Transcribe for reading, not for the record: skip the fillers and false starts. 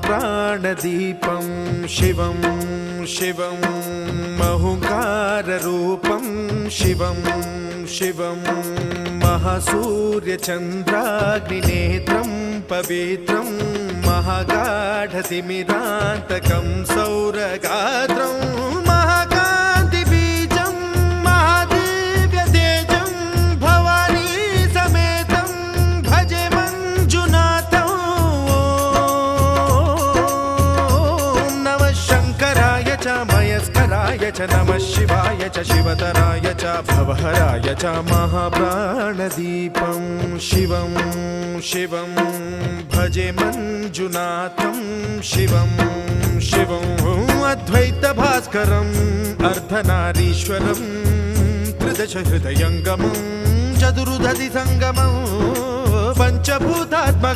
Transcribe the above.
महाप्राणदीपं शिवं शिवं महुङ्काररूपं शिवं शिवं महासूर्यचन्द्राग्निनेत्रं पवित्रं महागाढतिमिरान्तकं सौरगात्रं महाकान्तिबीजं महादिव्यतेजं भवानी समेतं भजे मञ्जुनाथं। ॐ नमः शङ्कराय च मयस्कराय च नमः शिवाय च शिवतराय च भवहराय च महाप्राणदीपं शिवं शिवं भजे मञ्जुनाथं शिवं शिवं अद्वैतभास्करम् अर्धनारीश्वरं त्रिदशहृदयङ्गमं चतुर्दधिसङ्गमं पञ्चभूतात्मकम्।